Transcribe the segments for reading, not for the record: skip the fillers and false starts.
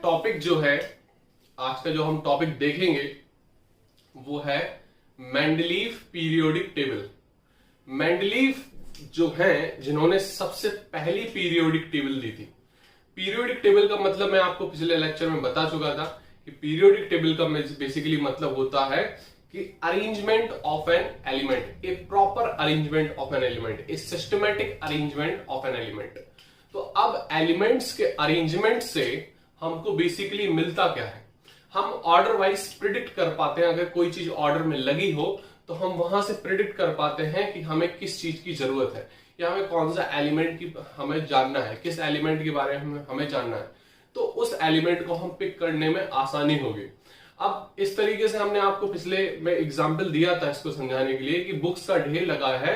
Topic जो है, आज का जो हम टॉपिक देखेंगे वो है मेंडलीव पीरियोडिक टेबल। मेंडलीव जो हैं, जिन्होंने सबसे पहली पीरियोडिक टेबल दी थी। पीरियोडिक टेबल का मतलब मैं आपको पिछले लेक्चर में बता चुका था कि पीरियोडिक टेबल का बेसिकली मतलब होता है कि arrangement of an element, A proper arrangement of an element, A systematic arrangement of an element. तो अब एलिमेंट्स के अरेंजमेंट से हमको बेसिकली मिलता क्या है, हम ऑर्डर वाइज प्रिडिक्ट कर पाते हैं। अगर कोई चीज ऑर्डर में लगी हो तो हम वहां से प्रिडिक्ट कर पाते हैं कि हमें किस चीज की जरूरत है या हमें कौन सा एलिमेंट की हमें जानना है, किस एलिमेंट के बारे में हमें जानना है, तो उस एलिमेंट को हम पिक करने में आसानी होगी। अब इस तरीके से हमने आपको पिछले में एग्जाम्पल दिया था इसको समझाने के लिए कि बुक्स का ढेर लगा है,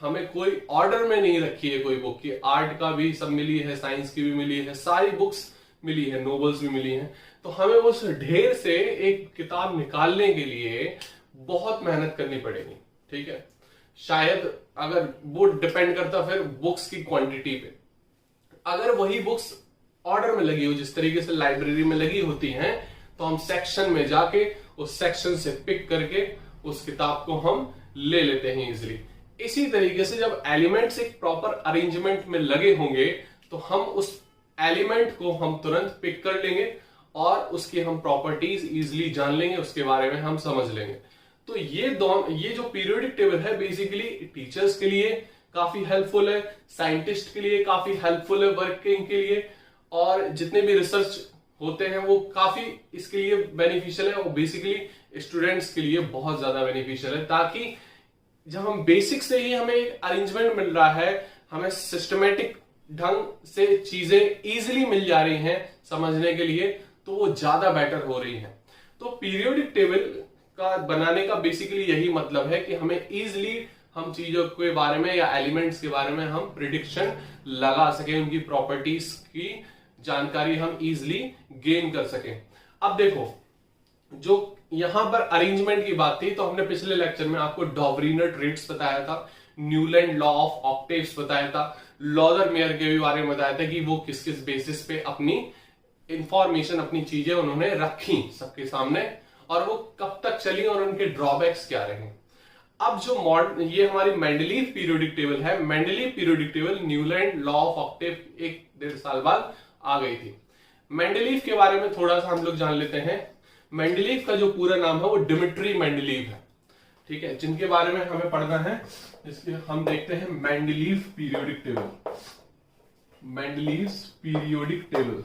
हमें कोई ऑर्डर में नहीं रखी है कोई बुक की, आर्ट का भी सब मिली है, साइंस की भी मिली है, सारी बुक्स मिली है, नोवेल्स भी मिली हैं। तो हमें उस ढेर से एक किताब निकालने के लिए बहुत मेहनत करनी पड़ेगी, ठीक है। शायद अगर वो डिपेंड करता फिर बुक्स की क्वांटिटी पे। अगर वही बुक्स ऑर्डर में लगी हो जिस तरीके से लाइब्रेरी में लगी होती हैं, तो हम सेक्शन में जाके उस सेक्शन से पिक करके उस किताब को हम ले लेते हैं इजिली। इसी तरीके से जब एलिमेंट्स एक प्रॉपर अरेंजमेंट में लगे होंगे तो हम उस एलिमेंट को हम तुरंत पिक कर लेंगे और उसकी हम प्रॉपर्टीज इजिली जान लेंगे, उसके बारे में हम समझ लेंगे। तो ये जो पीरियोडिक टेबल है बेसिकली टीचर्स के लिए काफी हेल्पफुल है, साइंटिस्ट के लिए काफी हेल्पफुल है वर्किंग के लिए, और जितने भी रिसर्च होते हैं वो काफी इसके लिए बेनिफिशियल है, और बेसिकली स्टूडेंट्स के लिए बहुत ज्यादा बेनिफिशियल है। ताकि जब हम बेसिक से ही हमें एक अरेंजमेंट मिल रहा है, हमें सिस्टमेटिक ढंग से चीजें इजिली मिल जा रही हैं समझने के लिए, तो वो ज्यादा बेटर हो रही हैं। तो पीरियोडिक टेबल का बनाने का बेसिकली यही मतलब है कि हमें इजिली हम चीजों के बारे में या एलिमेंट्स के बारे में हम प्रिडिक्शन लगा सकें, उनकी प्रॉपर्टीज की जानकारी हम इजिली गेन कर सकें। अब देखो, जो यहां पर अरेंजमेंट की बात थी, तो हमने पिछले लेक्चर में आपको डॉवरिनर ट्रेट्स बताया था, न्यूलैंड लॉ ऑफ ऑक्टेव्स बताया था, लॉदरमेयर के भी बारे में बताया था कि वो किस किस बेसिस पे अपनी इंफॉर्मेशन, अपनी चीजें उन्होंने रखी सबके सामने, और वो कब तक चली और उनके ड्रॉबैक्स क्या रहे। अब जो मॉडर्न ये हमारी मेंडलीव पीरियोडिक टेबल है, Mendeleev periodic table Newland law of octave 1-1.5 साल बाद आ गई थी। मेंडलीव के बारे में थोड़ा सा हम लोग जान लेते हैं। मेंडलीव का जो पूरा नाम है वो डिमिट्री मेंडलीव है, ठीक है, जिनके बारे में हमें पढ़ना है। इसके हम देखते हैं Mendeleev periodic table. Mendeleev periodic table,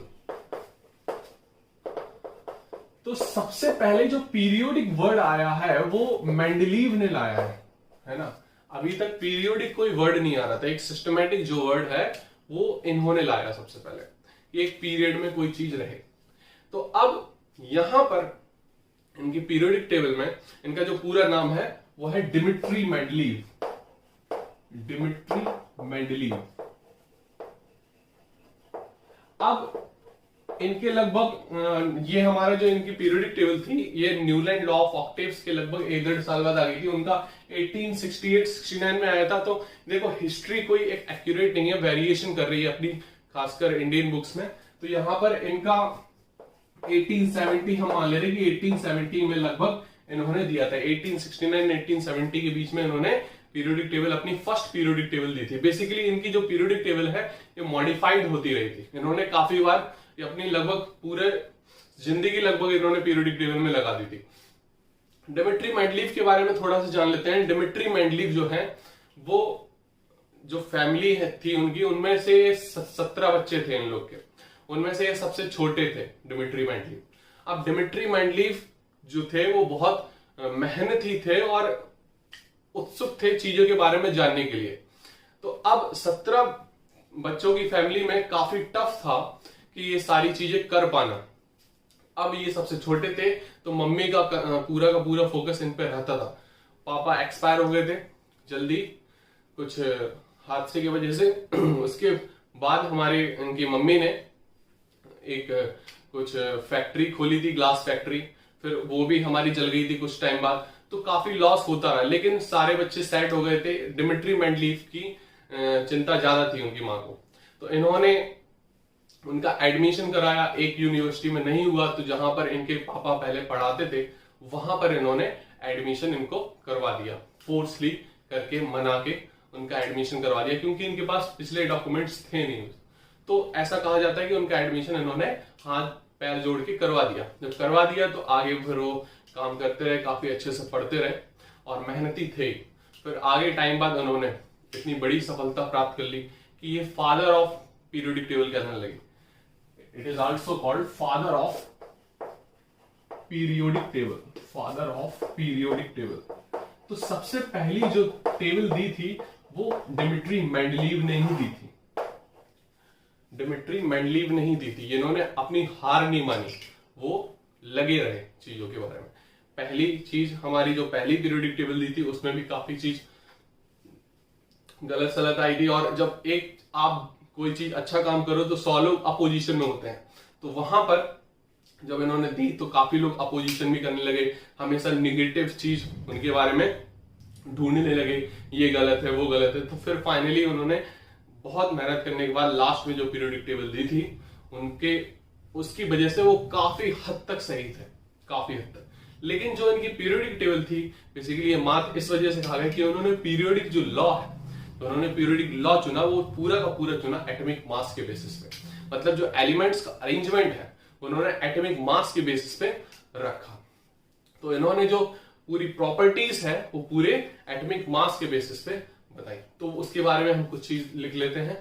तो सबसे पहले जो पीरियोडिक वर्ड आया है वो मेंडलीव ने लाया है ना। अभी तक पीरियोडिक कोई वर्ड नहीं आ रहा था, एक सिस्टमैटिक जो वर्ड है वो इन्होंने लाया सबसे पहले, एक पीरियड में कोई चीज रहे। तो अब यहां पर इनकी पीरियोडिक टेबल में इनका जो पूरा नाम है वो है डिमिट्री मेंडलीव। Dmitry Mendeleev. अब इनके लगभग ये हमारा जो इनकी पीरियोडिक टेबल थी, ये न्यूलैंड लॉ ऑफ ऑक्टेव्स के लगभग 1-1.5 साल बाद आ गई थी। उनका 1868-69 में आया था। तो देखो, हिस्ट्री कोई एक एक्यूरेट नहीं है, वेरिएशन कर रही है अपनी, खासकर इंडियन बुक्स में। तो यहां पर इनका 1870 हम मान ले रहे कि 1870 में लगभग इन्होंने दिया था। 1869-1870 के बीच में इन्होंने पीरियोडिक टेबल, अपनी फर्स्ट पीरियोडिक टेबल दी थी। बेसिकली इनकी जो पीरियोडिक टेबल है ये मॉडिफाइड होती रही थी। इन्होंने काफी बार अपनी लगभग पूरे जिंदगी लगभग इन्होंने पीरियोडिक टेबल में लगा दी थी। डिमिट्री मेंडलीव के बारे में थोड़ा सा जान लेते हैं। डिमिट्री मेंडलीव जो है, वो जो फैमिली थी उनकी, उनमें से 17 बच्चे थे इन लोग के, उनमें से ये सबसे छोटे थे डिमिट्री मेंडलीव। अब डिमिट्री मेंडलीव जो थे वो बहुत मेहनती थे और उत्सुक थे चीजों के बारे में जानने के लिए। तो अब 17 बच्चों की फैमिली में काफी टफ था कि ये सारी चीजें कर पाना। अब ये सबसे छोटे थे, तो मम्मी का पूरा फोकस इन पे रहता था। पापा एक्सपायर हो गए थे जल्दी कुछ हादसे की वजह से। उसके बाद हमारी इनकी मम्मी ने एक कुछ फैक्ट्री खोली थी, ग्लास फैक्ट्री, फिर वो भी हमारी जल गई थी कुछ टाइम बाद। तो काफी लॉस होता रहा, लेकिन सारे बच्चे सेट हो गए थे। डिमिट्री मेंडलीव की चिंता ज्यादा थी उनकी मां को, तो इन्होंने उनका एडमिशन कराया, एक यूनिवर्सिटी में नहीं हुआ तो जहां पर इनके पापा पहले पढ़ाते थे वहां पर इन्होंने एडमिशन इनको करवा दिया, फोर्सली करके मना के उनका एडमिशन करवा दिया, क्योंकि इनके पास पिछले डॉक्यूमेंट्स थे नहीं। तो ऐसा कहा जाता है कि उनका एडमिशन इन्होंने हाथ पैर जोड़ के करवा दिया। जब करवा दिया तो आगे फिर वो काम करते रहे, काफी अच्छे से पढ़ते रहे और मेहनती थे। फिर आगे टाइम बाद उन्होंने इतनी बड़ी सफलता प्राप्त कर ली कि ये फादर ऑफ पीरियोडिक टेबल कहने लगे। It is also called father of periodic table, father of periodic table. तो सबसे पहली जो टेबल दी थी वो डिमिट्री मेंडलीव ने ही दी थी, डिमिट्री मेंडलीव नहीं दी थी। इन्होंने अपनी हार नहीं मानी, वो लगे रहे चीजों के बारे में। पहली चीज हमारी जो पहली पीरियोडिक टेबल दी थी उसमें भी काफी चीज गलत सलत आई थी, और जब एक आप कोई चीज अच्छा काम करो तो 100 लोग अपोजिशन में होते हैं, तो वहां पर जब इन्होंने दी तो काफी लोग अपोजिशन भी करने लगे, हमेशा निगेटिव चीज उनके बारे में ढूंढने लगे, ये गलत है वो गलत है। तो फिर फाइनली उन्होंने बहुत मेहनत करने के बाद लास्ट में जो पीरियोडिक टेबल दी थी उनके उसकी वजह से वो काफी हद तक सही थे, काफी हद तक। लेकिन जो इनकी पीरियोडिक टेबल थी बेसिकली ये मात्र इस वजह से कहा गया कि उन्होंने पीरियोडिक जो लॉ है, तो उन्होंने पीरियोडिक लॉ चुना, वो पूरा का पूरा चुना एटॉमिक मास के बेसिस पे। मतलब जो एलिमेंट्स का अरेंजमेंट है उन्होंने एटॉमिक मास के बेसिस पे रखा। तो इन्होंने जो पूरी प्रॉपर्टीज है वो पूरे एटॉमिक मास के बेसिस पे बताई। तो उसके बारे में हम कुछ चीज लिख लेते हैं।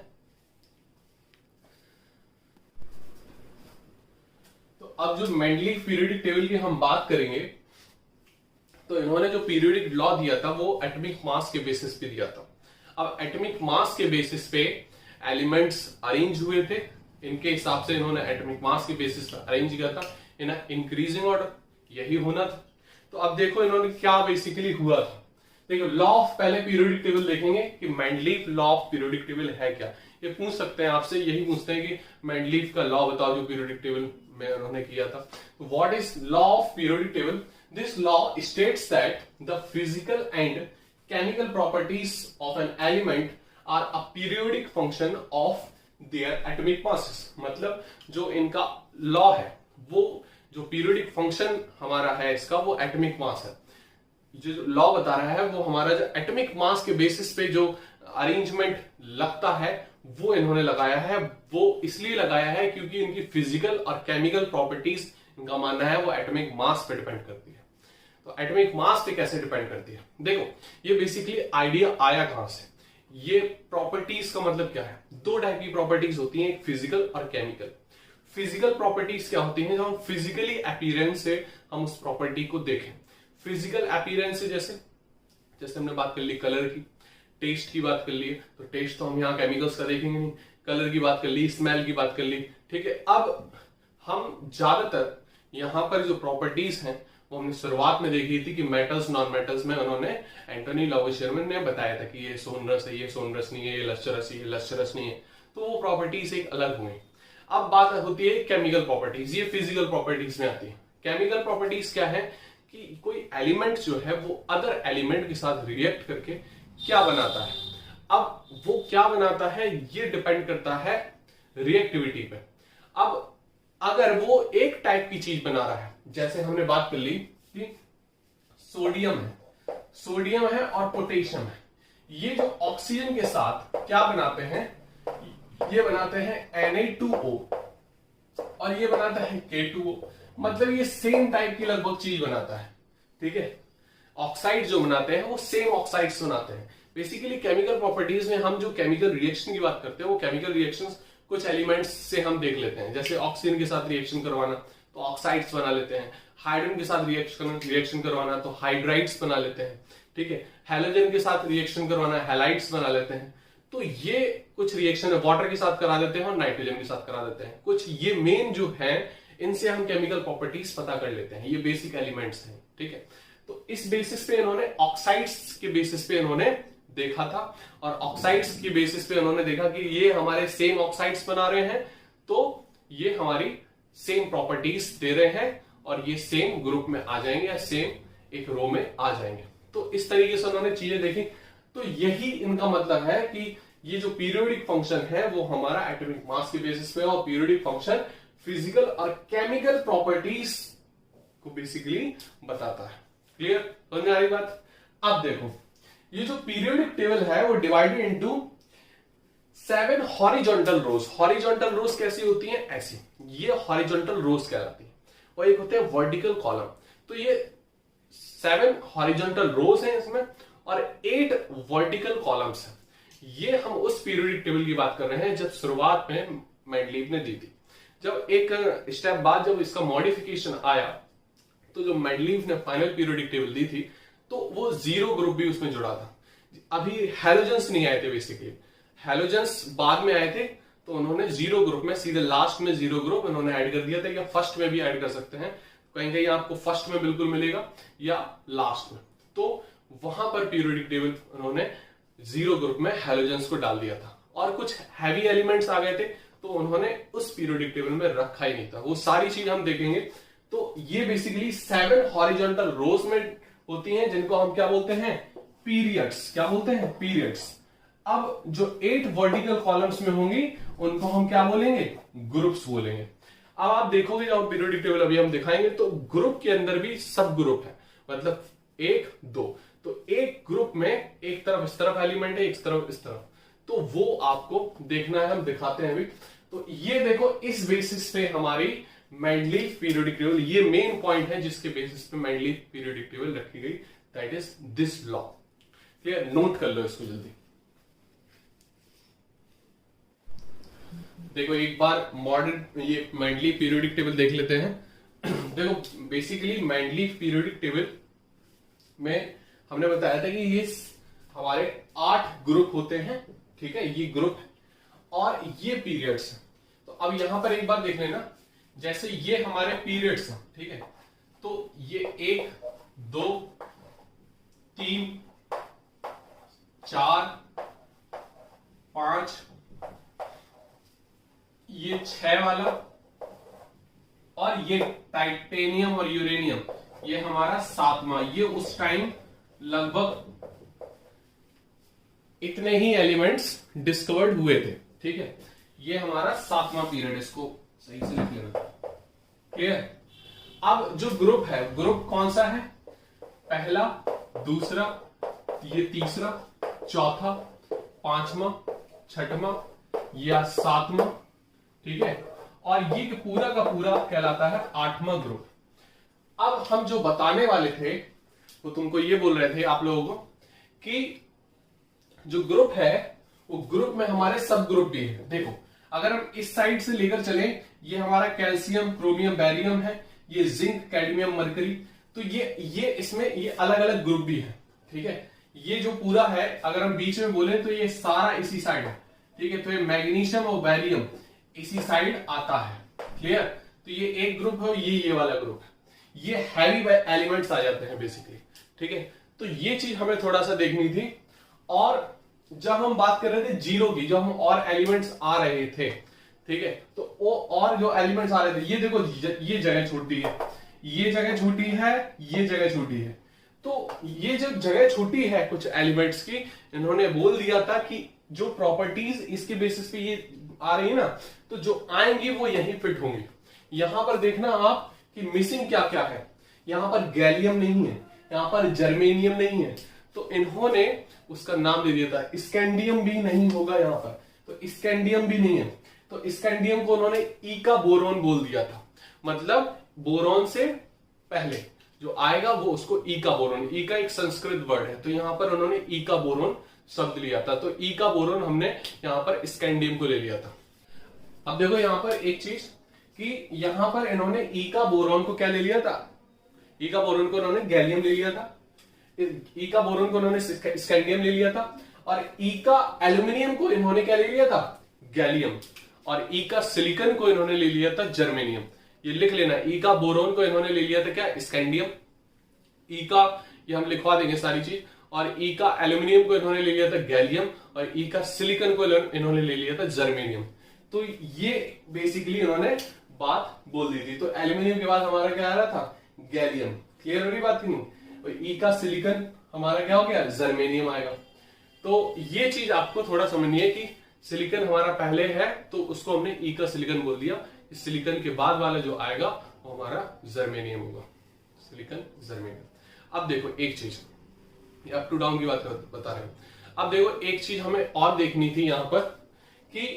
तो अब जो मेंडलीव पीरियोडिक टेबल की हम बात करेंगे, तो इन्होंने जो पीरियोडिक लॉ दिया था वो एटॉमिक मास के बेसिस पे दिया था। अब एटॉमिक मास के बेसिस पे एलिमेंट्स अरेंज हुए थे, इनके हिसाब से इन्होंने एटॉमिक मास के बेसिस पर अरेंज किया था इन इंक्रीजिंग ऑर्डर, यही होना था। तो अब देखो इन्होंने क्या बेसिकली हुआ था। देखो लॉ ऑफ, पहले पीरियोडिक टेबल देखेंगे कि Mendeleev law of periodic table है क्या। ये पूछ सकते हैं आपसे, यही पूछते हैं कि मेंडलीव का लॉ बताओ जो पीरियोडिक टेबल में उन्होंने किया था। What is law of periodic table? This law states that the physical and chemical properties of an element are a periodic function of their atomic masses। मतलब जो इनका लॉ है वो जो पीरियोडिक फंक्शन हमारा है इसका वो एटॉमिक मास है। जो लॉ बता रहा है वो हमारा जो एटॉमिक मास के बेसिस पे जो अरेंजमेंट लगता है वो इन्होंने लगाया है। वो इसलिए लगाया है क्योंकि इनकी फिजिकल और केमिकल प्रॉपर्टीज, इनका मानना है वो एटॉमिक मास पे डिपेंड करती है। तो एटॉमिक मास पे कैसे डिपेंड करती है? देखो ये बेसिकली आइडिया आया कहां से। ये प्रॉपर्टीज का मतलब क्या है? दो टाइप की प्रॉपर्टीज होती हैं, एक फिजिकल और केमिकल। फिजिकल प्रॉपर्टीज क्या होती हैं? जब हम फिजिकली अपीयरेंस से हम उस प्रॉपर्टी को देखें। फिजिकल अपीयरेंस से जैसे हमने बात कर ली कलर की, टेस्ट की बात कर ली, तो टेस्ट तो हम यहाँ केमिकल्स का देखेंगे नहीं, कलर की बात कर ली, स्मेल की बात कर ली, ठीक है। अब हम ज्यादातर यहां पर जो प्रॉपर्टीज हैं वो हमने शुरुआत में देखी थी कि मेटल्स नॉन मेटल्स में उन्होंने एंटोनी लावोशियर ने बताया था कि ये सोनरस है, ये सोनरस नहीं है, ये लश्चरस है, ये लश्चरस नहीं है। तो वो प्रॉपर्टीज एक अलग हुई। अब बात होती है केमिकल प्रॉपर्टीज, ये फिजिकल प्रॉपर्टीज में आती है। केमिकल प्रॉपर्टीज क्या है कि कोई एलिमेंट जो है वो अदर एलिमेंट के साथ रिएक्ट करके क्या बनाता है। अब वो क्या बनाता है ये डिपेंड करता है रिएक्टिविटी पे। अब अगर वो एक टाइप की चीज बना रहा है, जैसे हमने बात कर ली कि सोडियम है और पोटेशियम है, ये जो ऑक्सीजन के साथ क्या बनाते हैं, ये बनाते हैं Na2O और ये बनाता है K2O। मतलब ये सेम टाइप की लगभग चीज बनाता है, ठीक है। ऑक्साइड जो बनाते हैं वो सेम ऑक्साइड्स बनाते हैं। बेसिकली केमिकल प्रॉपर्टीज में हम जो केमिकल रिएक्शन की बात करते हैं वो केमिकल रिएक्शंस कुछ एलिमेंट्स से हम देख लेते हैं। जैसे ऑक्सीजन के साथ रिएक्शन करवाना तो ऑक्साइड्स बना लेते हैं, हाइड्रोजन के साथ रिएक्शन करवाना तो हाइड्राइड्स बना लेते हैं, ठीक है। हैलोजन के साथ रिएक्शन करवाना हैलाइड्स बना लेते हैं। तो ये कुछ रिएक्शन वाटर के साथ करा देते हैं और नाइट्रोजन के साथ करा देते हैं। कुछ ये मेन जो है इनसे हम केमिकल प्रॉपर्टीज पता कर लेते हैं, ये बेसिक एलिमेंट्स हैं, ठीक है। तो इस बेसिस पे इन्होंने ऑक्साइड्स के बेसिस पे इन्होंने देखा था और ऑक्साइड्स की बेसिस पे उन्होंने देखा कि ये हमारे सेम ऑक्साइड्स बना रहे हैं तो ये हमारी सेम प्रॉपर्टीज दे रहे हैं और ये सेम ग्रुप में आ जाएंगे या सेम एक रो में आ जाएंगे। तो इस तरीके से उन्होंने चीजें देखी। तो यही इनका मतलब है कि ये जो पीरियोडिक फंक्शन है वो हमारा एटॉमिक मास के बेसिस पे है, और पीरियोडिक फंक्शन फिजिकल और केमिकल प्रॉपर्टीज को बेसिकली बताता है। क्लियर, समझ में आ रही बात? अब देखो, ये जो पीरियोडिक टेबल है वो डिवाइडेड इनटू 7 हॉरिजॉन्टल रोज। हॉरिजॉन्टल रोज कैसी होती हैं? ऐसी, ये हॉरिजॉन्टल रोज कहलाती है, और एक होते हैं वर्टिकल कॉलम। तो ये 7 हॉरिजॉन्टल रोज हैं इसमें, और 8 वर्टिकल कॉलम्स हैं। ये हम उस पीरियोडिक टेबल की बात कर रहे हैं जब शुरुआत में मेंडलीव ने दी थी। जब एक स्टेप बाद जब इसका मॉडिफिकेशन आया, तो जो मेंडलीव ने फाइनल पीरियोडिक टेबल दी थी, तो वो 0 ग्रुप भी उसमें जुड़ा था। अभी हैलोजेंस नहीं आए थे, बेसिकली हैलोजेंस बाद में आए थे, तो उन्होंने 0 ग्रुप में सीधे लास्ट में 0 ग्रुप उन्होंने ऐड कर दिया था, या फर्स्ट में भी ऐड कर सकते हैं, कहीं कहीं आपको फर्स्ट में बिल्कुल मिलेगा या लास्ट में। तो वहां पर पीरियोडिक टेबल उन्होंने 0 ग्रुप में हैलोजेंस को डाल दिया था, और कुछ हैवी एलिमेंट्स आ गए थे, तो उन्होंने उस पीरियोडिक टेबल में रखा ही नहीं था। वो सारी चीज हम देखेंगे। तो ये बेसिकली 7 हॉरिजॉन्टल रोज में होती हैं, जिनको हम क्या बोलते हैं? पीरियड्स। क्या बोलते हैं? पीरियड्स। अब जो 8 वर्टिकल कॉलम्स में होंगी उनको हम क्या बोलेंगे? ग्रुप्स बोलेंगे। अब आप देखोगे जब पीरियोडिक टेबल अभी हम दिखाएंगे, तो ग्रुप के अंदर भी सब ग्रुप है, मतलब 1 2। तो एक ग्रुप में एक तरफ इस तरफ एलिमेंट है, एक तरफ इस तरफ, तो वो आपको देखना है, हम दिखाते हैं अभी। तो ये देखो, इस बेसिस पे हमारी मेंडलीव पीरियोडिक टेबल, ये मेन पॉइंट है जिसके बेसिस पे मेंडलीव पीरियोडिक टेबल रखी गई, that is this law. Clear, note कर लो इसको जल्दी। देखो एक बार मॉडर्न ये मेंडलीव पीरियोडिक टेबल देख लेते हैं। देखो बेसिकली मेंडलीव पीरियोडिक टेबल में हमने बताया था कि ये हमारे 8 ग्रुप होते हैं, ठीक है, ये ग्रुप और ये पीरियड्स हैं। तो अब यहां पर एक बार देख लेना, जैसे ये हमारे पीरियड्स हैं, ठीक है, तो ये 1 2 3 4 5, ये 6 वाला, और ये टाइटेनियम और यूरेनियम ये हमारा 7वां। ये उस टाइम लगभग इतने ही एलिमेंट्स डिस्कवर्ड हुए थे, ठीक है। ये हमारा 7वां पीरियड, इसको सही से लिख लेना। क्लियर? अब जो ग्रुप है, ग्रुप कौन सा है? पहला, दूसरा, ये तीसरा, चौथा, 5वां, 6वां या 7वां, ठीक है, और ये पूरा का पूरा कहलाता है 8वां ग्रुप। अब हम जो बताने वाले थे वो तुमको ये बोल रहे थे आप लोगों को कि जो ग्रुप है वो ग्रुप में हमारे सब ग्रुप भी है। देखो अगर हम इस साइड से लेकर चले, ये हमारा कैल्शियम, क्रोमियम, बैरियम है, ये जिंक, कैडमियम, मरकरी, तो ये इसमें ये अलग अलग ग्रुप भी है, ठीक है। ये जो पूरा है अगर हम बीच में बोले तो ये सारा इसी साइड है, ठीक है। तो ये मैग्नीशियम और बैरियम इसी साइड आता है। क्लियर? तो ये एक ग्रुप है, ये वाला ग्रुप है, ये हैवी एलिमेंट्स आ जाते हैं बेसिकली, ठीक है। तो ये चीज हमें थोड़ा सा देखनी थी। और जब हम बात कर रहे थे जीरो की, जब हम और एलिमेंट्स आ रहे थे, ठीक है, तो वो और जो एलिमेंट्स आ रहे थे, ये देखो ये जगह छोटी है, ये जगह छोटी है, ये जगह छोटी है। तो ये जो जगह छोटी है कुछ एलिमेंट्स की, इन्होंने बोल दिया था कि जो प्रॉपर्टीज इसके बेसिस पे ये आ रही है ना, तो जो आएंगी वो यहीं फिट होंगी। यहां पर देखना आप कि मिसिंग क्या क्या है। यहां पर गैलियम नहीं है, यहां पर जर्मेनियम नहीं है, तो इन्होंने उसका नाम दे दिया था स्कैंडियम भी नहीं होगा यहां पर, तो स्कैंडियम भी नहीं है, तो स्कैंडियम को उन्होंने ईका बोरोन बोल दिया था। मतलब बोरोन से पहले जो आएगा वो उसको ईका बोरोन, ईका एक संस्कृत वर्ड है, तो यहां पर उन्होंने ईका बोरोन शब्द लिया था। तो ईका बोरोन हमने यहां पर स्कैंडियम को ले लिया था। अब देखो यहां पर एक चीज कि यहां पर इन्होंने ईका बोरोन को क्या ले लिया था? ईका बोरोन को उन्होंने गैलियम ले लिया था, ईका बोरोन को उन्होंने स्कैंडियम ले लिया था, और ईका एल्यूमिनियम को इन्होंने क्या ले लिया था? गैलियम, और ईका सिलिकॉन को इन्होंने ले लिया था जर्मेनियम। ये लिख लेना, ईका बोरोन को इन्होंने ले लिया था क्या? स्कैंडियम। ईका ये हम लिखवा देंगे सारी चीज, और ईका एल्यूमिनियम को इन्होंने ले लिया था गैलियम, और ईका सिलिकॉन को इन्होंने ले लिया था जर्मेनियम। तो ये बेसिकली इन्होंने बात बोल दी थी। तो एल्यूमिनियम के बाद हमारा क्या आ रहा था? गैलियम। क्लियर हो रही बात की नहीं? और ईका सिलिकॉन हमारा क्या हो गया? जर्मेनियम आएगा। तो ये चीज आपको थोड़ा समझनी है कि सिलिकॉन हमारा पहले है तो उसको हमने ई का सिलिकॉन बोल दिया। इस सिलिकॉन के बाद वाला जो आएगा वो हमारा जर्मेनियम होगा, सिलिकॉन जर्मेनियम। अब देखो एक चीज, अप टू डाउन की बात बता रहे हैं। अब देखो एक चीज हमें और देखनी थी यहां पर कि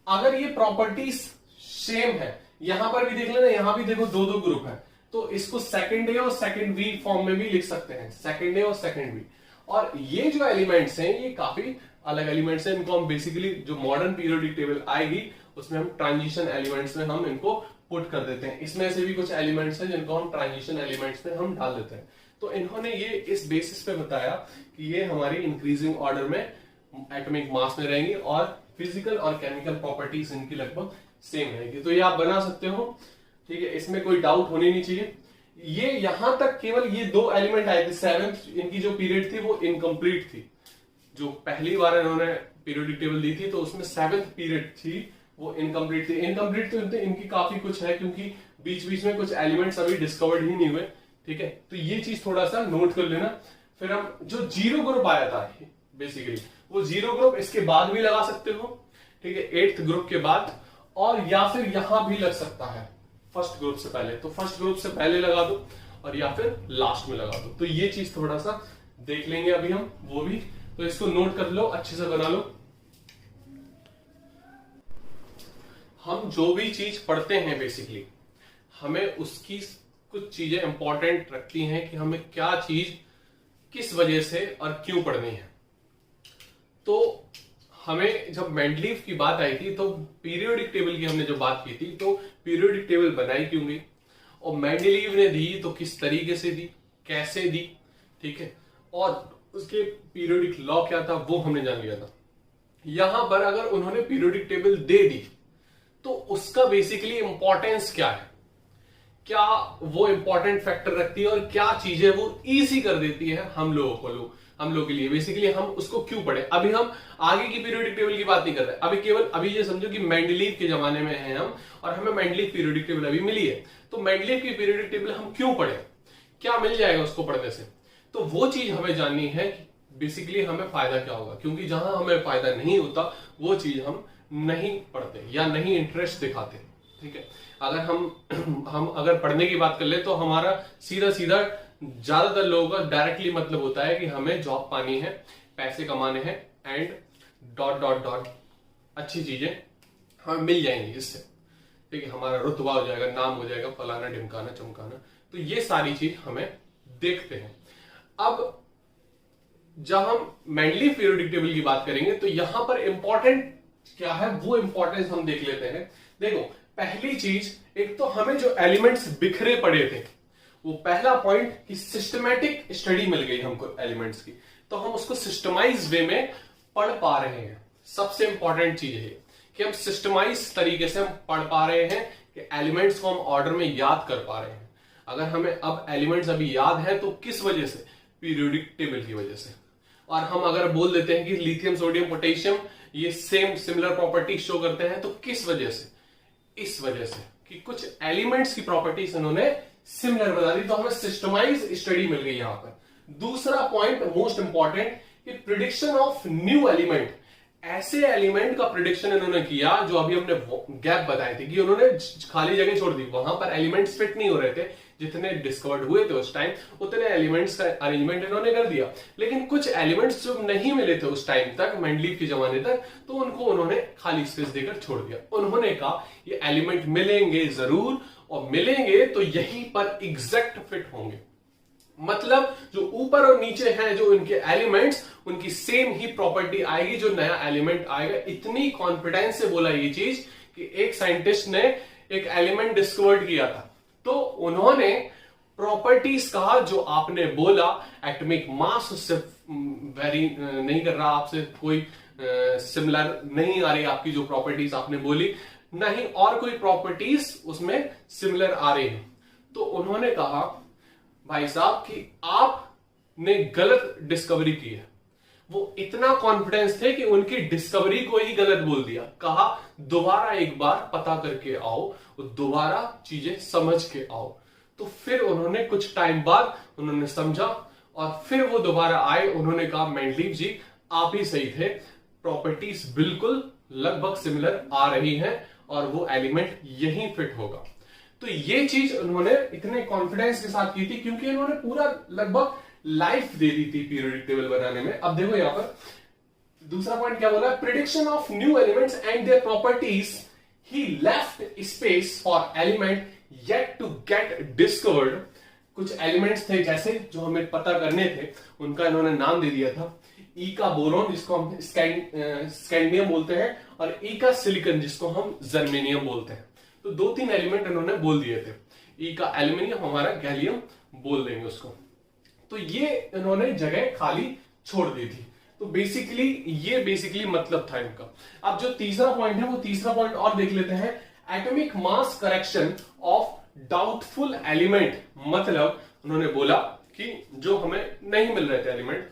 अगर ये प्रॉपर्टीज सेम है, यहां पर भी देख लेना, यहां भी देखो दो दो ग्रुप है, तो इसको सेकंड ए और सेकंड वी फॉर्म में भी लिख सकते हैं, सेकंड ए और सेकंड वी। और ये जो एलिमेंट्स हैं ये काफी अलग एलिमेंट्स हैं, इनको हम बेसिकली जो मॉडर्न पीरियोडिक टेबल आएगी उसमें हम ट्रांजिशन एलिमेंट्स में हम इनको पुट कर देते हैं। इसमें से भी कुछ एलिमेंट्स हैं जिनको हम ट्रांजिशन एलिमेंट्स में हम डाल देते हैं। तो इन्होंने ये इस बेसिस पे बताया कि ये हमारी इंक्रीजिंग ऑर्डर में एटॉमिक मास में रहेंगी और फिजिकल और केमिकल प्रॉपर्टीज इनकी लगभग सेम रहेगी। तो ये आप बना सकते हो, ठीक है, इसमें कोई डाउट होनी नहीं चाहिए। ये यहां तक केवल ये दो एलिमेंट आए थे, सेवेंथ इनकी जो पीरियड थी वो इनकम्प्लीट थी। जो पहली बार इन्होंने पीरियोडिक टेबल दी थी तो उसमें सेवेंथ पीरियड थी वो इनकम्प्लीट थी। इनकम्प्लीट तो इनकी काफी कुछ है क्योंकि बीच बीच में कुछ एलिमेंट्स अभी डिस्कवर्ड ही नहीं हुए, ठीक है। तो ये चीज थोड़ा सा नोट कर लेना। फिर हम जो जीरो ग्रुप आया था बेसिकली वो जीरो ग्रुप इसके बाद भी लगा सकते हो, ठीक है, एट्थ ग्रुप के बाद, और या फिर यहां भी लग सकता है फर्स्ट ग्रुप से पहले, तो फर्स्ट ग्रुप से पहले लगा दो और या फिर लास्ट में लगा दो। तो ये चीज थोड़ा सा देख लेंगे अभी हम वो भी, तो इसको नोट कर लो, अच्छे से बना लो। हम जो भी चीज पढ़ते हैं बेसिकली हमें उसकी कुछ चीजें इंपॉर्टेंट रखती हैं कि हमें क्या चीज किस वजह से और क्यों पढ़नी है। तो हमें जब मेंडलीव की बात आई थी तो पीरियोडिक टेबल की हमने जो बात की थी, तो पीरियोडिक टेबल बनाई क्यों गई और मेंडलीव ने दी तो किस तरीके से दी, कैसे दी, ठीक है, और उसके पीरियोडिक लॉ क्या था वो हमने जान लिया था। यहां पर अगर उन्होंने पीरियोडिक टेबल दे दी तो उसका बेसिकली इंपॉर्टेंस क्या है, क्या वो इंपॉर्टेंट फैक्टर रखती है और क्या चीजें वो इजी कर देती है हम लोगों के लिए, बेसिकली हम उसको क्यों पढ़े। अभी हम आगे की पीरियोडिक टेबल की बात नहीं कर रहे, अभी केवल अभी ये समझो कि मेंडलीव के जमाने में हैं हम और हमें मेंडलीव पीरियोडिक टेबल अभी मिली है, तो मेंडलीव की पीरियोडिक टेबल हम क्यों पढ़े, क्या मिल जाएगा उसको पढ़ने से। तो वो चीज हमें जाननी है कि बेसिकली हमें फायदा क्या होगा, क्योंकि जहां हमें फायदा नहीं होता वो चीज हम नहीं पढ़ते या नहीं इंटरेस्ट दिखाते, ठीक है। अगर हम अगर पढ़ने की बात कर ले तो हमारा सीधा सीधा ज्यादातर लोगों का डायरेक्टली मतलब होता है कि हमें जॉब पानी है, पैसे कमाने हैं एंड डॉट डॉट डॉट अच्छी चीजें हमें मिल जाएंगी इससे, ठीक है, हमारा रुतबा हो जाएगा, नाम हो जाएगा, फलाना ढिमकाना चमकाना। तो ये सारी चीज हमें देखते हैं। अब जब हम मेंडलीव पीरियोडिक टेबल की बात करेंगे तो यहां पर इंपॉर्टेंट क्या है वो इंपॉर्टेंस हम देख लेते हैं। देखो पहली चीज, एक तो हमें जो एलिमेंट्स बिखरे पड़े थे वो पहला पॉइंट कि सिस्टमैटिक स्टडी मिल गई हमको एलिमेंट्स की, तो हम उसको सिस्टमाइज वे में पढ़ पा रहे हैं। सबसे इंपॉर्टेंट चीज है कि हम सिस्टमाइज तरीके से हम पढ़ पा रहे हैं कि एलिमेंट्स को हम ऑर्डर में याद कर पा रहे हैं। अगर हमें अब एलिमेंट्स अभी याद है तो किस वजह से, पीरियोडिक टेबल की वजह से। और हम अगर बोल देते हैं कि लिथियम सोडियम पोटेशियम ये सेम सिमिलर प्रॉपर्टी शो करते हैं, तो किस वजह से, इस वजह से कि कुछ एलिमेंट्स की प्रॉपर्टीज इन्होंने सिमिलर बता दी, तो हमें सिस्टमाइज स्टडी मिल गई यहां पर। दूसरा पॉइंट मोस्ट इंपॉर्टेंट कि प्रिडिक्शन ऑफ न्यू एलिमेंट, ऐसे एलिमेंट का प्रिडिक्शन इन्होंने किया जो अभी हमने गैप बताए थे कि उन्होंने खाली जगह छोड़ दी, वहां पर एलिमेंट्स फिट नहीं हो रहे थे, जितने डिस्कवर्ड हुए थे उस टाइम उतने एलिमेंट्स का अरेंजमेंट इन्होंने कर दिया। लेकिन कुछ एलिमेंट्स जो नहीं मिले थे उस टाइम तक, मेंडलीव के जमाने तक, तो उनको उन्होंने खाली स्पेस देकर छोड़ दिया। उन्होंने कहा ये एलिमेंट मिलेंगे जरूर और मिलेंगे तो यहीं पर एग्जैक्ट फिट होंगे, मतलब जो ऊपर और नीचे हैं जो इनके एलिमेंट्स उनकी सेम ही प्रॉपर्टी आएगी जो नया एलिमेंट आएगा। इतनी कॉन्फिडेंस से बोला ये चीज कि एक साइंटिस्ट ने एक एलिमेंट डिस्कवर्ड किया था, तो उन्होंने प्रॉपर्टीज कहा जो आपने बोला, एटॉमिक मास उससे वेरी नहीं कर रहा, आपसे कोई सिमिलर नहीं आ रही आपकी जो प्रॉपर्टीज आपने बोली, नहीं और कोई प्रॉपर्टीज उसमें सिमिलर आ रही है। तो उन्होंने कहा भाई साहब कि आपने गलत डिस्कवरी की है। वो इतना कॉन्फिडेंस थे कि उनकी डिस्कवरी को ही गलत बोल दिया, कहा दोबारा एक बार पता करके आओ, दोबारा चीजें समझ के आओ। तो फिर उन्होंने कुछ टाइम बाद उन्होंने समझा और फिर वो दोबारा आए, उन्होंने कहा मेंडलीव जी आप ही सही थे, प्रॉपर्टीज बिल्कुल लगभग सिमिलर आ रही हैं और वो एलिमेंट यहीं फिट होगा। तो ये चीज उन्होंने इतने कॉन्फिडेंस के साथ की थी क्योंकि इन्होंने पूरा लगभग लाइफ दे दी थी पीरियोडिक टेबल बनाने में। अब देखो यहां पर दूसरा पॉइंट क्या बोला, prediction of new elements and their properties, he left space for element yet to get discovered. कुछ एलिमेंट्स थे जैसे जो हमें पता करने थे, उनका इन्होंने नाम दे दिया था। ई का बोरोन जिसको हम स्कैंडियम बोलते हैं, और ई का सिलिकॉन जिसको हम जर्मेनियम बोलते हैं। तो 2-3 एलिमेंट इन्होंने बोल दिए थे। ई का एल्यूमिनियम, हमारा गैलियम बोल देंगे उसको। तो ये इन्होंने जगह खाली छोड़ दी थी। तो बेसिकली मतलब था इनका। अब जो तीसरा पॉइंट है वो तीसरा पॉइंट और देख लेते हैं, atomic mass correction of doubtful element. मतलब उन्होंने बोला कि जो हमें नहीं मिल रहे थे एलिमेंट,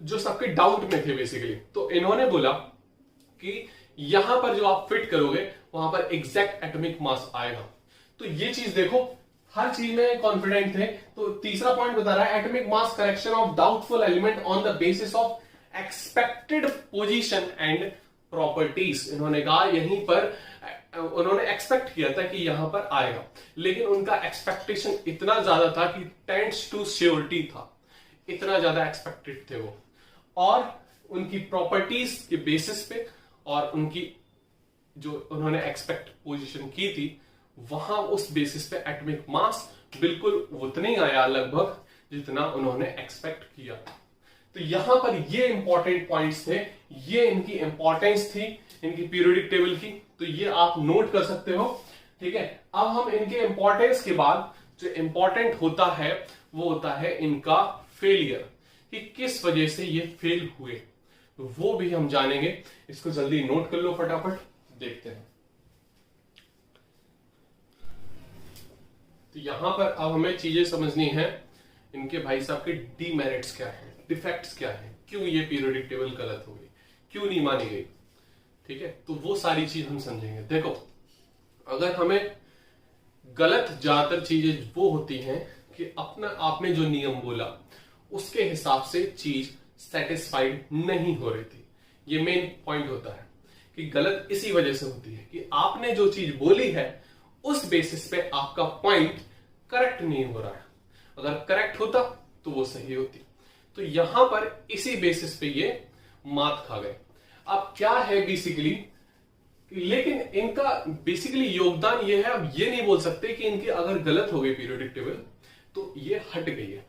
जो सबके डाउट में थे बेसिकली, तो इन्होंने बोला कि यहां पर जो आप फिट करोगे वहां पर एग्जैक्ट एटॉमिक मास आएगा। तो ये चीज देखो, हर चीज में कॉन्फिडेंट थे। तो तीसरा पॉइंट बता रहा है atomic mass correction of doubtful element on the basis of expected position and properties. इन्होंने कहा यहीं पर उन्होंने एक्सपेक्ट किया था कि यहां पर आएगा, लेकिन उनका एक्सपेक्टेशन इतना ज्यादा था कि टेंड्स टू श्योरिटी था, इतना ज्यादा एक्सपेक्टेड थे वो। और उनकी प्रॉपर्टीज के बेसिस पे और उनकी जो उन्होंने एक्सपेक्ट पोजीशन की थी, वहां उस बेसिस पे एटॉमिक मास बिल्कुल उतना ही आया लगभग जितना उन्होंने एक्सपेक्ट किया। तो यहां पर ये इंपॉर्टेंट पॉइंट्स थे, ये इनकी इंपॉर्टेंस थी इनकी पीरियोडिक टेबल की। तो ये आप नोट कर सकते हो, ठीक है। अब हम इनके इंपॉर्टेंस के बाद जो इंपॉर्टेंट होता है वो होता है इनका फेलियर, कि किस वजह से ये फेल हुए, तो वो भी हम जानेंगे। इसको जल्दी नोट कर लो, फटाफट देखते हैं। तो यहां पर अब हमें चीजें समझनी है, इनके भाई साहब के डीमेरिट्स क्या है, डिफेक्ट्स क्या है, क्यों ये पीरियोडिक टेबल गलत हो गई, क्यों नहीं मानी गई, ठीक है। तो वो सारी चीज हम समझेंगे। देखो, अगर हमें गलत ज्यादातर चीजें वो होती हैं कि अपना आपने जो नियम बोला उसके हिसाब से चीज सेटिस्फाइड नहीं हो रही थी। ये मेन पॉइंट होता है कि गलत इसी वजह से होती है कि आपने जो चीज बोली है उस बेसिस पे आपका पॉइंट करेक्ट नहीं हो रहा है। अगर करेक्ट होता तो वो सही होती। तो यहां पर इसी बेसिस पे ये मात खा गए। अब क्या है बेसिकली, लेकिन इनका बेसिकली योगदान ये है, अब ये नहीं बोल सकते कि इनकी अगर गलत हो गई पीरियोडिक टेबल तो ये हट गई है,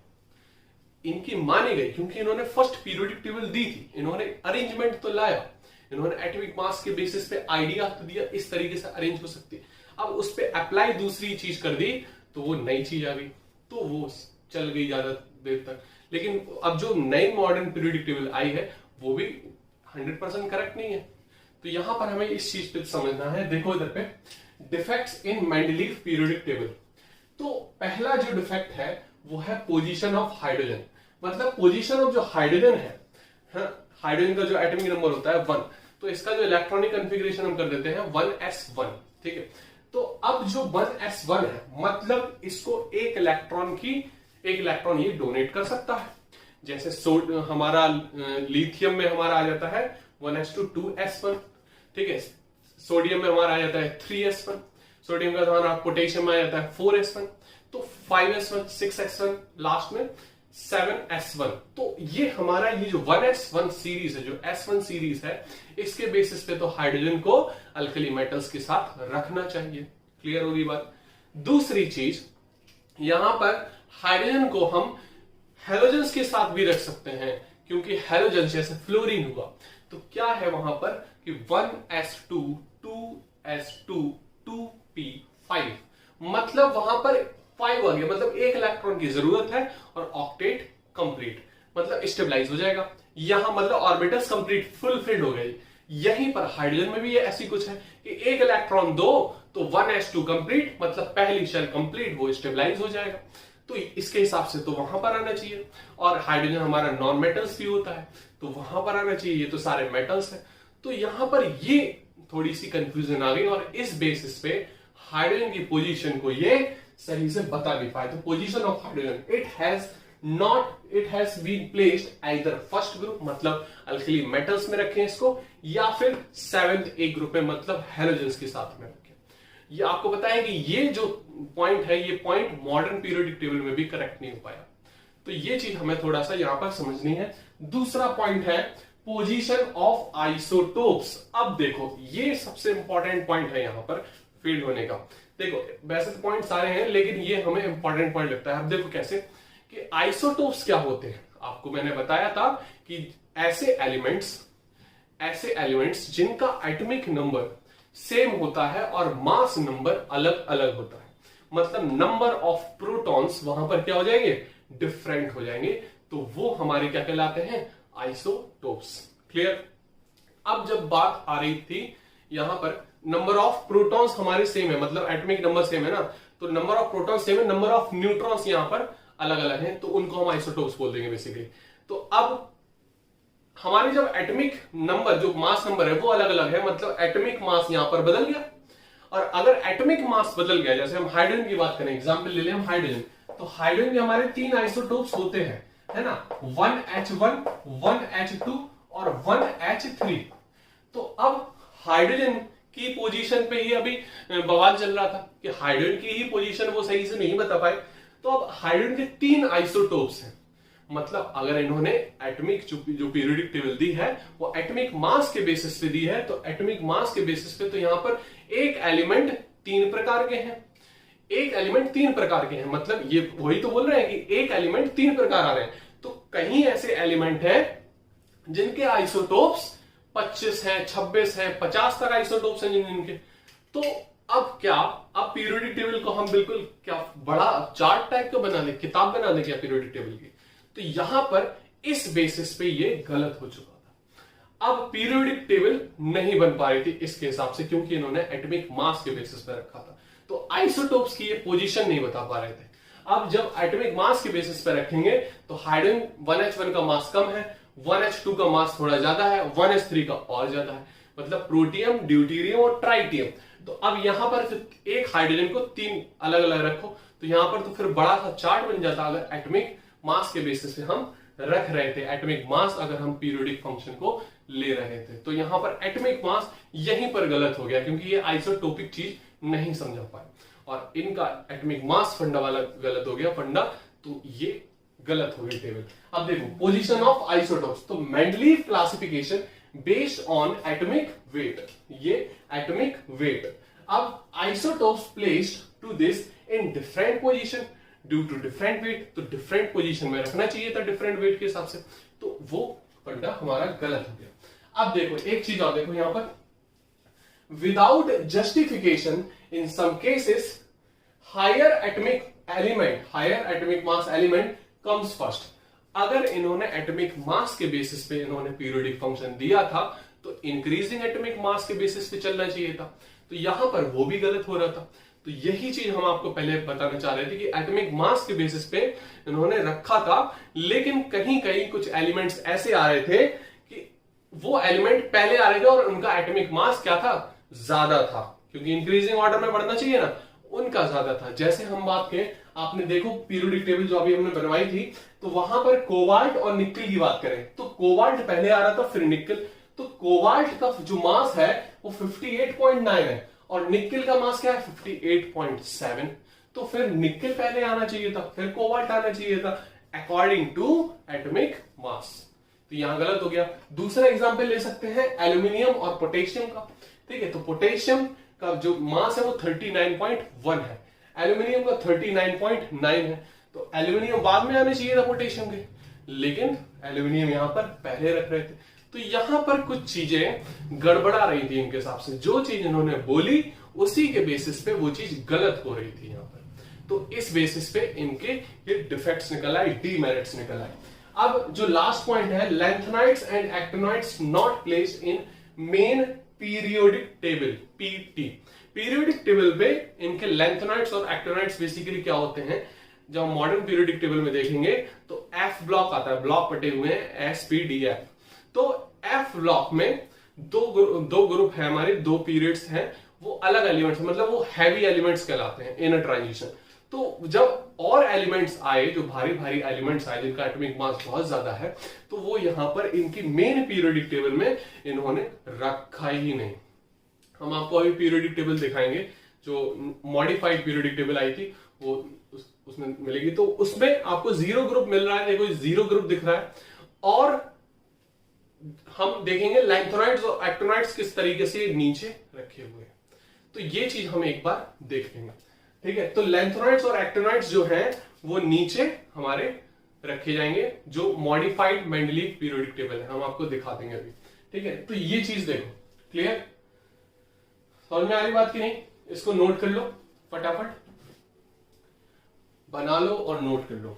इनकी मानी गई क्योंकि इन्होंने फर्स्ट पीरियोडिक टेबल दी थी, इन्होंने अरेंजमेंट तो लाया, इन्होंने एटॉमिक मास के बेसिस पे आइडिया तो दिया इस तरीके से अरेंज हो सकती है। अब उस पे अप्लाई दूसरी चीज कर दी तो वो नई चीज आ गई, तो वो चल गई ज्यादा देर तक। लेकिन अब जो नई मॉडर्न पीरियोडिक टेबल आई है वो भी 100% करेक्ट नहीं है। तो यहां पर हमें इस चीज पे समझना है। देखो इधर पे defects in Mendeleev periodic table. तो पहला जो डिफेक्ट है वो है पोजीशन ऑफ हाइड्रोजन। मतलब पोजीशन ऑफ जो हाइड्रोजन है, हाइड्रोजन का जो एटॉमिक नंबर होता है 1, तो इसका जो इलेक्ट्रॉनिक कॉन्फ़िगरेशन हम कर देते हैं 1s1, ठीक है। तो अब जो 1s1 है मतलब इसको एक इलेक्ट्रॉन ये डोनेट कर सकता है। जैसे हमारा लिथियम में हमारा आ जाता है 1s2 2s1, ठीक है। सोडियम में हमारा आ जाता है 3s1, सोडियम का हमारा पोटेशियम में आ जाता है 4s1, तो 5s1 6s1, लास्ट में 7s1। तो ये हमारा ये जो 1s1 सीरीज है, जो s1 सीरीज है, इसके बेसिस पे तो हाइड्रोजन को अल्कली मेटल्स के साथ रखना चाहिए। क्लियर होगी बात। दूसरी चीज, यहां पर हाइड्रोजन को हम हेलोजन्स के साथ भी रख सकते हैं, क्योंकि हेलोजन जैसे फ्लोरीन हुआ तो क्या है वहां पर कि 1s2 2s2 2p5, मतलब वहां पर 5 आ गया, मतलब एक इलेक्ट्रॉन की जरूरत है और ऑक्टेट कंप्लीट, मतलब स्टेबलाइज हो जाएगा। यहां मतलब ऑर्बिटल्स कंप्लीट फुलफिल्ड हो गए। यहीं पर हाइड्रोजन में भी ये ऐसी कुछ है कि एक इलेक्ट्रॉन दो तो 1s2 कंप्लीट, मतलब पहली शेल कंप्लीट, वो स्टेबलाइज हो जाएगा। तो इसके हिसाब से तो वहां पर आना चाहिए। और हाइड्रोजन हमारा नॉन मेटल्स भी होता है तो वहां पर आना चाहिए, ये तो सारे मेटल्स है। तो यहां पर ये थोड़ी सी कंफ्यूजन आ गई और इस बेसिस पे हाइड्रोजन की पोजीशन को ये सही से बता नहीं पाए। तो position of hydrogen, it has not it has been placed either first group मतलब अल्कली मेटल्स में रखें इसको, या फिर 7th ए ग्रुप में मतलब हैलोजेंस के साथ में रखें। ये आपको बताया कि ये जो पॉइंट है, ये पॉइंट मॉडर्न पीरियोडिक टेबल में भी करेक्ट नहीं हो पाया। तो ये चीज हमें थोड़ा सा यहां पर समझनी है। दूसरा पॉइंट है पोजीशन ऑफ आइसोटोप्स। अब देखो ये सबसे इंपॉर्टेंट पॉइंट है यहां पर फील्ड होने का। देखो वैसे तो पॉइंट सारे हैं, लेकिन ये हमें इंपॉर्टेंट पॉइंट लगता है। अब देखो कैसे कि आइसोटोप्स क्या होते हैं। आपको मैंने बताया था कि ऐसे एलिमेंट्स जिनका एटॉमिक नंबर सेम होता है और मास नंबर अलग अलग होता है, मतलब नंबर ऑफ प्रोटॉन्स वहां पर क्या हो जाएंगे, डिफरेंट हो जाएंगे, तो वो हमारे क्या कहलाते हैं, आइसोटोप्स। क्लियर। अब जब बात आ रही थी यहां पर नंबर ऑफ प्रोटॉन्स हमारे सेम है, मतलब एटॉमिक नंबर सेम है ना, तो नंबर ऑफ प्रोटॉन्स सेम है, नंबर ऑफ न्यूट्रॉन्स यहां पर अलग अलग हैं, तो उनको हम आइसोटोप्स बोल देंगे बेसिकली। तो अब हमारे जब एटॉमिक नंबर जो मास नंबर है वो अलग अलग है, मतलब एटॉमिक मास यहां पर बदल गया। और अगर एटॉमिक मास बदल गया, जैसे हम हाइड्रोजन की बात करें, एग्जांपल ले लें हम हाइड्रोजन, तो हाइड्रोजन के हमारे 3 आइसोटोप्स होते हैं, है ना, 1H1, 1H2 और 1H3। तो अब हाइड्रोजन की पोजीशन पे ही अभी बवाल चल रहा था कि हाइड्रोजन की ही पोजीशन वो सही से नहीं बता पाए। तो अब हाइड्रोजन के 3 आइसोटोप्स हैं, मतलब अगर इन्होंने एटॉमिक जो पीरियोडिक टेबल दी है वो एटॉमिक मास के बेसिस पे दी है, तो एटॉमिक मास के बेसिस पे तो यहां पर एक एलिमेंट 3 प्रकार के हैं, एक एलिमेंट 3 प्रकार के हैं, मतलब ये वही तो बोल रहे हैं कि एक एलिमेंट 3 प्रकार आ रहे हैं। तो कहीं ऐसे एलिमेंट हैं जिनके आइसोटोप्स 25 हैं, 26 हैं, 50 तक आइसोटोप्स हैं जिनके। तो अब क्या, अब पीरियोडिक टेबल को हम बिल्कुल क्या बड़ा चार्ट टाइप का बना दें, किताब बना दें क्या पीरियोडिक टेबल की। तो यहां पर इस बेसिस पे ये गलत हो चुका था। अब पीरियोडिक टेबल नहीं बन पा रही थी इसके हिसाब से, क्योंकि इन्होंने एटॉमिक मास के बेसिस पे रखा था, तो आइसोटोप्स की ये पोजीशन नहीं बता पा रहे थे। अब जब एटॉमिक मास के बेसिस पे रखेंगे तो हाइड्रोजन 1H1 का मास कम है, 1H2 का मास थोड़ा ज्यादा है, 1H3 का और ज्यादा है, मतलब प्रोटियम, ड्यूटेरियम और ट्राइटियम। तो अब यहां पर एक हाइड्रोजन को 3 अलग अलग रखो, तो यहां पर तो फिर बड़ा सा चार्ट बन जाता अगर एटॉमिक मास के बेसिस पे हम रख रहे थे, एटॉमिक मास अगर हम पीरियोडिक फंक्शन को ले रहे थे। तो यहां पर एटॉमिक मास यहीं पर गलत हो गया, क्योंकि ये आइसोटोपिक चीज नहीं समझा पाए और इनका एटॉमिक मास फंडा वाला गलत हो गया फंडा, तो ये गलत हो गई टेबल। अब देखो पोजीशन ऑफ आइसोटोप्स, तो Mendeleev classification based on atomic weight, ये एटॉमिक वेट। अब isotopes placed to this in different position due to different weight, तो डिफरेंट पोजीशन में रखना चाहिए था डिफरेंट वेट के हिसाब से, तो वो फंडा हमारा गलत हो गया। अब देखो एक चीज और देखो यहां पर, without justification in some cases higher atomic mass element comes first. अगर इन्होंने एटॉमिक मास के बेसिस पे इन्होंने पीरियोडिक फंक्शन दिया था, तो इंक्रीजिंग एटॉमिक मास के बेसिस पे चलना चाहिए था, तो यहां पर वो भी गलत हो रहा था। तो यही चीज हम आपको पहले बताना चाह रहे थे कि एटॉमिक मास के बेसिस पे इन्होंने रखा था, लेकिन कहीं कहीं कुछ एलिमेंट्स ऐसे आ रहे थे कि वो एलिमेंट पहले आ रहे थे और उनका एटॉमिक मास क्या था, ज्यादा था, क्योंकि इंक्रीजिंग ऑर्डर में बढ़ना चाहिए ना, उनका ज्यादा था। जैसे हम बात करें, आपने देखो पीरियोडिक टेबल जो अभी हमने बनवाई थी, तो वहां पर कोबाल्ट और निकल की बात करें तो कोबाल्ट पहले आ रहा था फिर निकल, तो कोबाल्ट का जो मास है वो 58.9 है और निकल का मास क्या है 58.7, तो फिर निकल पहले आना चाहिए था, फिर कोबाल्ट आना चाहिए था अकॉर्डिंग टू एटॉमिक मास, तो यहां गलत हो गया। दूसरा एग्जांपल ले सकते हैं एल्यूमिनियम और पोटेशियम का, ठीक है, तो पोटेशियम का जो मास है वो 39.1 है, एल्यूमिनियम का 39.9 है, तो एल्यूमिनियम बाद में आने चाहिए था पोटेशियम के, लेकिन एल्यूमिनियम यहां पर पहले रख रहे थे। तो यहां पर कुछ चीजें गड़बड़ा रही थी इनके हिसाब से, जो चीज इन्होंने बोली उसी के बेसिस पे वो चीज गलत हो रही थी यहां पर, तो इस बेसिस पे इनके ये डिफेक्ट्स निकल आए, डीमेरिट्स निकल आए। अब जो लास्ट पॉइंट है, lanthanides and actinoids not placed in main periodic table, PT. Periodic table पे इनके लैंथेनाइड्स और एक्टिनोइड्स बेसिकली क्या होते हैं, जब मॉडर्न पीरियोडिक टेबल में देखेंगे तो एफ ब्लॉक आता है, ब्लॉक बटे हुए हैं एसपीडीएफ, तो एफ ब्लॉक में दो ग्रुप है हमारे, 2 पीरियड्स हैं, वो अलग एलिमेंट्स, मतलब वो हैवी एलिमेंट्स कहलाते हैं इन अ ट्रांजिशन। तो जब और एलिमेंट्स आए, जो भारी भारी एलिमेंट्स आए जिनका एटॉमिक मास बहुत ज्यादा है, तो वो यहां पर इनकी मेन पीरियोडिक टेबल में इन्होंने रखा ही नहीं। हम आपको अभी पीरियोडिक टेबल दिखाएंगे, जो मॉडिफाइड पीरियोडिक टेबल आई थी वो उसमें मिलेगी। तो उसमें आपको जीरो ग्रुप मिल रहा है, देखो जीरो ग्रुप दिख रहा है। और हम देखेंगे लैंथोनाइड्स और एक्टिनोइड्स किस तरीके से नीचे रखे हुए हैं, तो ये चीज हम एक बार देख लेंगे। ठीक है, तो लैंथोनाइड्स और एक्टिनोइड्स जो हैं वो नीचे हमारे रखे जाएंगे, जो मॉडिफाइड मेंडलीव पीरियोडिक टेबल है, हम आपको दिखा देंगे अभी। ठीक है, तो ये चीज देखो, क्लियर, समझ में आ रही बात की नहीं? इसको नोट कर लो, फटाफट बना लो और नोट कर लो।